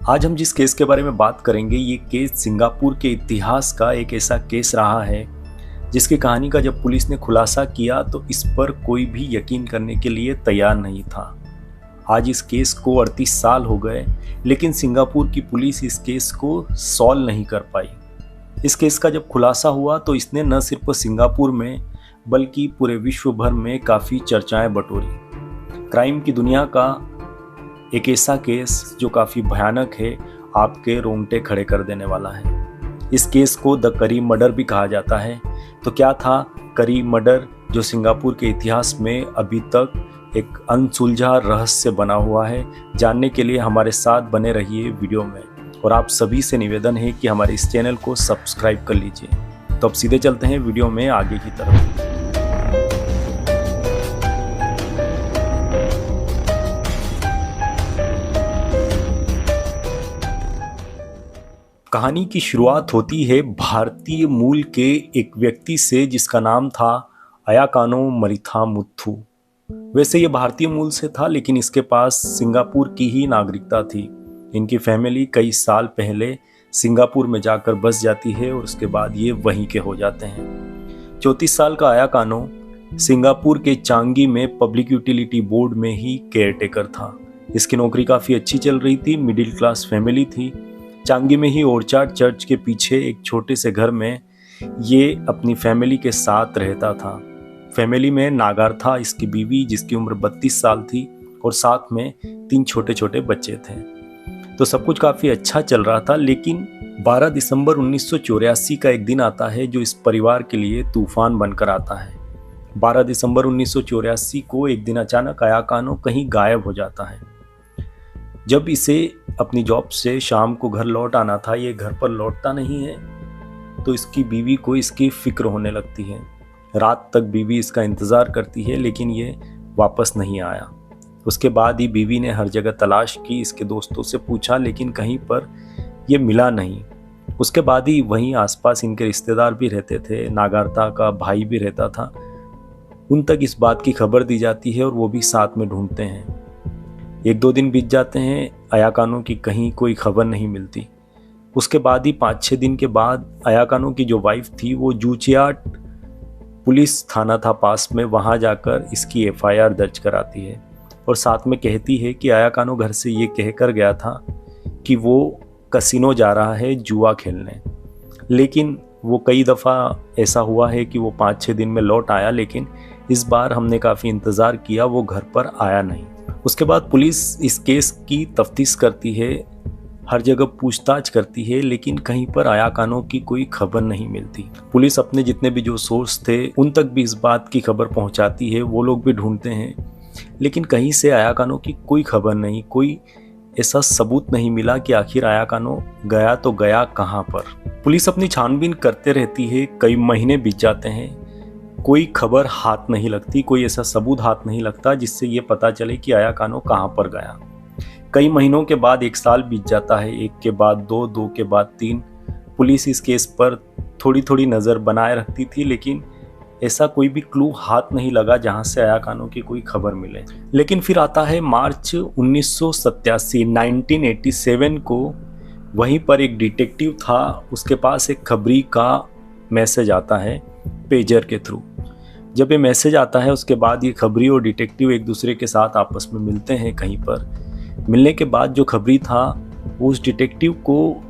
आज हम जिस केस के बारे में बात करेंगे ये केस सिंगापुर के इतिहास का एक ऐसा केस रहा है जिसकी कहानी का जब पुलिस ने खुलासा किया तो इस पर कोई भी यकीन करने के लिए तैयार नहीं था। आज इस केस को 38 साल हो गए लेकिन सिंगापुर की पुलिस इस केस को सॉल्व नहीं कर पाई। इस केस का जब खुलासा हुआ तो इसने न सिर्फ सिंगापुर में बल्कि पूरे विश्व भर में काफ़ी चर्चाएं बटोरी। क्राइम की दुनिया का एक ऐसा केस जो काफ़ी भयानक है, आपके रोंगटे खड़े कर देने वाला है। इस केस को द करी मर्डर भी कहा जाता है। तो क्या था करी मर्डर जो सिंगापुर के इतिहास में अभी तक एक अनसुलझा रहस्य बना हुआ है? जानने के लिए हमारे साथ बने रहिए वीडियो में, और आप सभी से निवेदन है कि हमारे इस चैनल को सब्सक्राइब कर लीजिए। तो अब सीधे चलते हैं वीडियो में आगे की तरफ। कहानी की शुरुआत होती है भारतीय मूल के एक व्यक्ति से जिसका नाम था अयाकानो मरिथामुथु। वैसे ये भारतीय मूल से था लेकिन इसके पास सिंगापुर की ही नागरिकता थी। इनकी फैमिली कई साल पहले सिंगापुर में जाकर बस जाती है और उसके बाद ये वहीं के हो जाते हैं। 34 साल का अयाकानो सिंगापुर के चांगी में पब्लिक यूटिलिटी बोर्ड में ही केयरटेकर था। इसकी नौकरी काफ़ी अच्छी चल रही थी, मिडिल क्लास फैमिली थी। चांगी में ही ओरचार्ड चर्च के पीछे एक छोटे से घर में ये अपनी फैमिली के साथ रहता था। फैमिली में नागार था, इसकी बीवी जिसकी उम्र 32 साल थी, और साथ में 3 छोटे छोटे बच्चे थे। तो सब कुछ काफ़ी अच्छा चल रहा था। लेकिन 12 दिसंबर 1984 का एक दिन आता है जो इस परिवार के लिए तूफान बनकर आता है। 12 दिसंबर 1984 को एक दिन अचानक अयाकानो कहीं गायब हो जाता है। जब इसे अपनी जॉब से शाम को घर लौट आना था, ये घर पर लौटता नहीं है, तो इसकी बीवी को इसकी फिक्र होने लगती है। रात तक बीवी इसका इंतज़ार करती है लेकिन ये वापस नहीं आया। उसके बाद ही बीवी ने हर जगह तलाश की, इसके दोस्तों से पूछा लेकिन कहीं पर ये मिला नहीं। उसके बाद ही वहीं आसपास इनके रिश्तेदार भी रहते थे, नागार्ता का भाई भी रहता था। उन तक इस बात की खबर दी जाती है और वो भी साथ में ढूंढते हैं। 1-2 दिन बीत जाते हैं, अयाकानो की कहीं कोई खबर नहीं मिलती। उसके बाद ही 5-6 दिन के बाद अयाकानो की जो वाइफ थी वो जूचियाट पुलिस थाना था पास में, वहाँ जाकर इसकी FIR दर्ज कराती है और साथ में कहती है कि अयाकानो घर से ये कहकर गया था कि वो कसिनो जा रहा है जुआ खेलने। लेकिन वो कई दफ़ा ऐसा हुआ है कि वो 5-6 दिन में लौट आया, लेकिन इस बार हमने काफ़ी इंतज़ार किया, वो घर पर आया नहीं। उसके बाद पुलिस इस केस की तफ्तीश करती है, हर जगह पूछताछ करती है, लेकिन कहीं पर अयाकानो की कोई खबर नहीं मिलती। पुलिस अपने जितने भी जो सोर्स थे उन तक भी इस बात की खबर पहुंचाती है, वो लोग भी ढूंढते हैं, लेकिन कहीं से अयाकानो की कोई खबर नहीं, कोई ऐसा सबूत नहीं मिला कि आखिर अयाकानो गया तो गया कहाँ पर। पुलिस अपनी छानबीन करते रहती है, कई महीने बीत जाते हैं, कोई खबर हाथ नहीं लगती, कोई ऐसा सबूत हाथ नहीं लगता जिससे ये पता चले कि अयाकानो कहाँ पर गया। कई महीनों के बाद 1 साल बीत जाता है, 1 के बाद 2, 2 के बाद 3। पुलिस इस केस पर थोड़ी थोड़ी नज़र बनाए रखती थी लेकिन ऐसा कोई भी क्लू हाथ नहीं लगा जहाँ से अयाकानो की कोई खबर मिले। लेकिन फिर आता है मार्च 1987 को, वहीं पर एक डिटेक्टिव था, उसके पास एक खबरी का मैसेज आता है पेजर के थ्रू। जब ये मैसेज आता है उसके बाद ये खबरी और डिटेक्टिव एक दूसरे के साथ आपस में मिलते हैं कहीं पर। मिलने के बाद जो खबरी था वो उस डिटेक्टिव को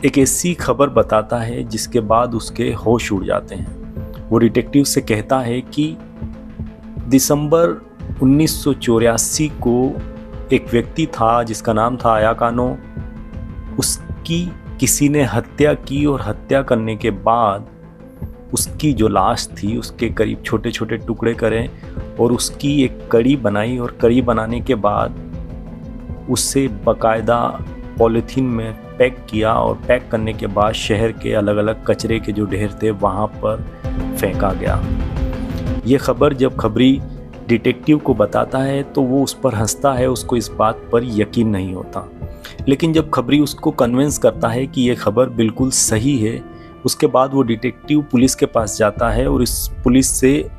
एक ऐसी खबर बताता है जिसके बाद उसके होश उड़ जाते हैं। वो डिटेक्टिव से कहता है कि दिसंबर 1984 को एक व्यक्ति था जिसका नाम था अयाकानो, उसकी किसी ने हत्या की और हत्या करने के बाद उसकी जो लाश थी उसके करीब छोटे छोटे टुकड़े करें और उसकी एक कड़ी बनाई, और कड़ी बनाने के बाद उससे बाकायदा पॉलीथीन में पैक किया, और पैक करने के बाद शहर के अलग अलग कचरे के जो ढेर थे वहाँ पर फेंका गया। ये खबर जब खबरी डिटेक्टिव को बताता है तो वो उस पर हंसता है, उसको इस बात पर यकीन नहीं होता। लेकिन जब खबरी उसको कन्विंस करता है कि ये खबर बिल्कुल सही है, उसके बाद वो डिटेक्टिव पुलिस के पास जाता है और इस पुलिस से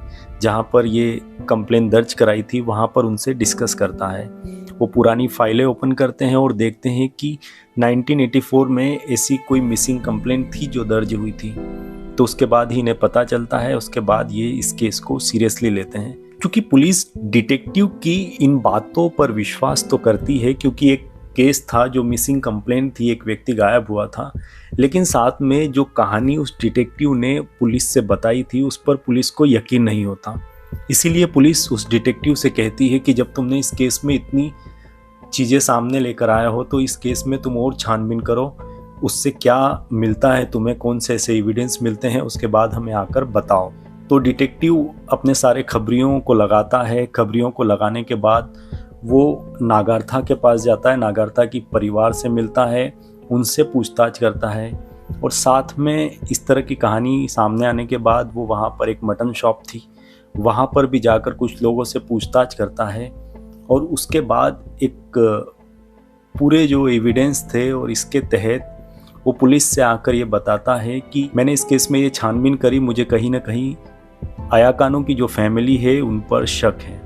जहाँ पर ये कंप्लेन दर्ज कराई थी वहाँ पर उनसे डिस्कस करता है वो पुरानी फाइलें ओपन करते हैं और देखते हैं कि 1984 में ऐसी कोई मिसिंग कंप्लेंट थी जो दर्ज हुई थी। तो उसके बाद ही इन्हें पता चलता है, उसके बाद ये इस केस को सीरियसली लेते हैं। क्योंकि पुलिस डिटेक्टिव की इन बातों पर विश्वास तो करती है, क्योंकि एक केस था जो मिसिंग कंप्लेंट थी, एक व्यक्ति गायब हुआ था, लेकिन साथ में जो कहानी उस डिटेक्टिव ने पुलिस से बताई थी उस पर पुलिस को यकीन नहीं होता। इसीलिए पुलिस उस डिटेक्टिव से कहती है कि जब तुमने इस केस में इतनी चीज़ें सामने लेकर आया हो तो इस केस में तुम और छानबीन करो, उससे क्या मिलता है तुम्हें, कौन से ऐसे एविडेंस मिलते हैं, उसके बाद हमें आकर बताओ। तो डिटेक्टिव अपने सारे खबरियों को लगाता है। खबरियों को लगाने के बाद वो नागार्था के पास जाता है, नागार्था की परिवार से मिलता है, उनसे पूछताछ करता है, और साथ में इस तरह की कहानी सामने आने के बाद वो वहाँ पर एक मटन शॉप थी, वहाँ पर भी जाकर कुछ लोगों से पूछताछ करता है। और उसके बाद एक पूरे जो एविडेंस थे और इसके तहत वो पुलिस से आकर ये बताता है कि मैंने इस केस में ये छानबीन करी, मुझे कहीं ना कहीं आया कानो की जो फैमिली है उन पर शक है।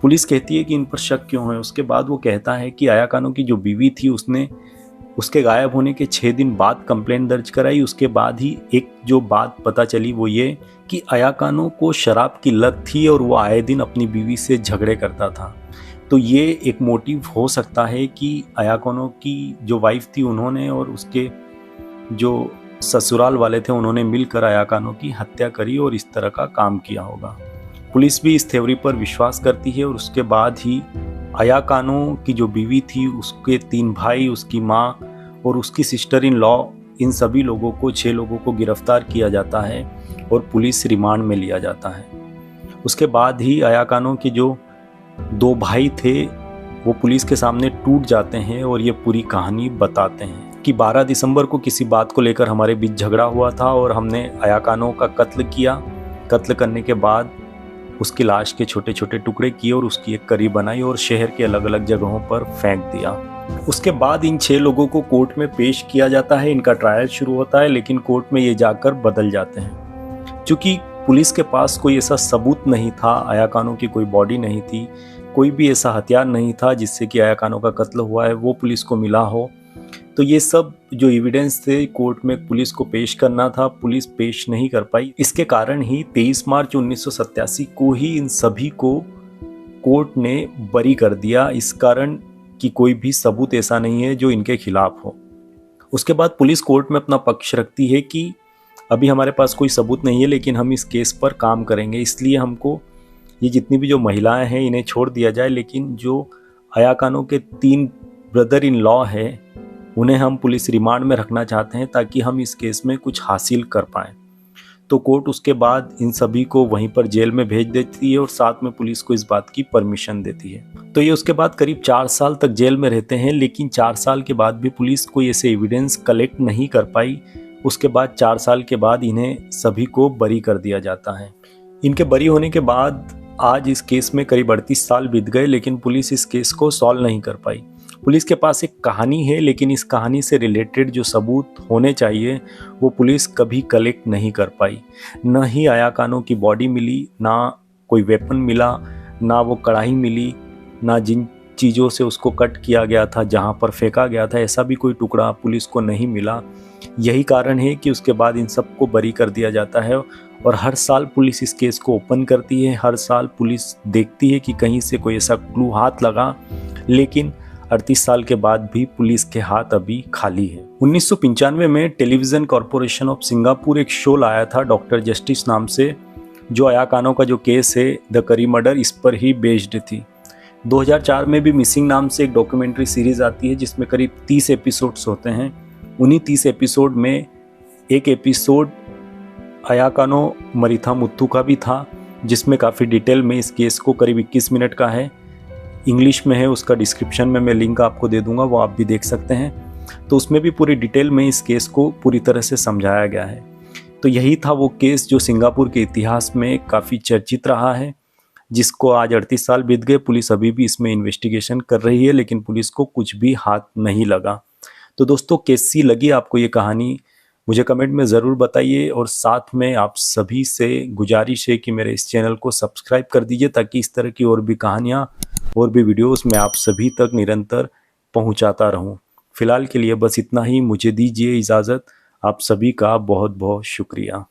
पुलिस कहती है कि इन पर शक क्यों है। उसके बाद वो कहता है कि आया कानो की जो बीवी थी उसने उसके गायब होने के 6 दिन बाद कंप्लेंट दर्ज कराई। उसके बाद ही एक जो बात पता चली वो ये कि आया कानो को शराब की लत थी और वो आए दिन अपनी बीवी से झगड़े करता था। तो ये एक मोटिव हो सकता है कि आया कानो की जो वाइफ थी उन्होंने और उसके जो ससुराल वाले थे उन्होंने मिलकर आया कानो की हत्या करी और इस तरह का काम किया होगा। पुलिस भी इस थ्योरी पर विश्वास करती है और उसके बाद ही आया कानो की जो बीवी थी, उसके 3 भाई, उसकी माँ और उसकी सिस्टर इन लॉ, इन सभी लोगों को 6 लोगों को गिरफ्तार किया जाता है और पुलिस रिमांड में लिया जाता है। उसके बाद ही आया कानो के जो 2 भाई थे वो पुलिस के सामने टूट जाते हैं और ये पूरी कहानी बताते हैं कि 12 दिसंबर को किसी बात को लेकर हमारे बीच झगड़ा हुआ था और हमने आया कानो का कत्ल किया। कत्ल करने के बाद उसकी लाश के छोटे छोटे टुकड़े किए और उसकी एक करी बनाई और शहर के अलग अलग जगहों पर फेंक दिया। उसके बाद इन 6 लोगों को कोर्ट में पेश किया जाता है, इनका ट्रायल शुरू होता है, लेकिन कोर्ट में ये जाकर बदल जाते हैं। क्योंकि पुलिस के पास कोई ऐसा सबूत नहीं था, आया कानो की कोई बॉडी नहीं थी, कोई भी ऐसा हथियार नहीं था जिससे कि आया कानो का कत्ल हुआ है वो पुलिस को मिला हो। तो ये सब जो एविडेंस थे कोर्ट में पुलिस को पेश करना था, पुलिस पेश नहीं कर पाई। इसके कारण ही 23 मार्च 1987 को ही इन सभी को कोर्ट ने बरी कर दिया, इस कारण कि कोई भी सबूत ऐसा नहीं है जो इनके खिलाफ हो। उसके बाद पुलिस कोर्ट में अपना पक्ष रखती है कि अभी हमारे पास कोई सबूत नहीं है, लेकिन हम इस केस पर काम करेंगे, इसलिए हमको ये जितनी भी जो महिलाएं हैं इन्हें छोड़ दिया जाए, लेकिन जो आया कानो के 3 ब्रदर इन लॉ है उन्हें हम पुलिस रिमांड में रखना चाहते हैं ताकि हम इस केस में कुछ हासिल कर पाएं। तो कोर्ट उसके बाद इन सभी को वहीं पर जेल में भेज देती है और साथ में पुलिस को इस बात की परमिशन देती है। तो ये उसके बाद करीब 4 साल तक जेल में रहते हैं, लेकिन 4 साल के बाद भी पुलिस कोई ऐसे एविडेंस कलेक्ट नहीं कर पाई। उसके बाद 4 साल के बाद इन्हें सभी को बरी कर दिया जाता है। इनके बरी होने के बाद आज इस केस में करीब 38 साल बीत गए, लेकिन पुलिस इस केस को सॉल्व नहीं कर पाई। पुलिस के पास एक कहानी है, लेकिन इस कहानी से रिलेटेड जो सबूत होने चाहिए वो पुलिस कभी कलेक्ट नहीं कर पाई। न ही आया कानो की बॉडी मिली, ना कोई वेपन मिला, ना वो कढ़ाई मिली, ना जिन चीज़ों से उसको कट किया गया था, जहाँ पर फेंका गया था, ऐसा भी कोई टुकड़ा पुलिस को नहीं मिला। यही कारण है कि उसके बाद इन सबको बरी कर दिया जाता है और हर साल पुलिस इस केस को ओपन करती है। हर साल पुलिस देखती है कि कहीं से कोई ऐसा क्लू हाथ लगा, लेकिन 38 साल के बाद भी पुलिस के हाथ अभी खाली है। 1995 में टेलीविजन कॉरपोरेशन ऑफ सिंगापुर एक शो लाया था डॉक्टर जस्टिस नाम से, जो आया कानो का जो केस है द करी मर्डर, इस पर ही बेस्ड थी। 2004 में भी मिसिंग नाम से एक डॉक्यूमेंट्री सीरीज आती है जिसमें करीब 30 एपिसोड्स होते हैं। उन्हीं 30 एपिसोड में एक एपिसोड आया कानो मरिथा मुत्थु का भी था, जिसमें काफ़ी डिटेल में इस केस को, करीब 21 मिनट का है, इंग्लिश में है, उसका डिस्क्रिप्शन में मैं लिंक आपको दे दूंगा, वो आप भी देख सकते हैं। तो उसमें भी पूरी डिटेल में इस केस को पूरी तरह से समझाया गया है। तो यही था वो केस जो सिंगापुर के इतिहास में काफ़ी चर्चित रहा है, जिसको आज 38 साल बीत गए, पुलिस अभी भी इसमें इन्वेस्टिगेशन कर रही है, लेकिन पुलिस को कुछ भी हाथ नहीं लगा। तो दोस्तों, कैसी लगी आपको ये कहानी मुझे कमेंट में ज़रूर बताइए, और साथ में आप सभी से गुजारिश है कि मेरे इस चैनल को सब्सक्राइब कर दीजिए ताकि इस तरह की और भी कहानियाँ और भी वीडियोस मैं आप सभी तक निरंतर पहुंचाता रहूं। फिलहाल के लिए बस इतना ही, मुझे दीजिए इजाज़त। आप सभी का बहुत बहुत शुक्रिया।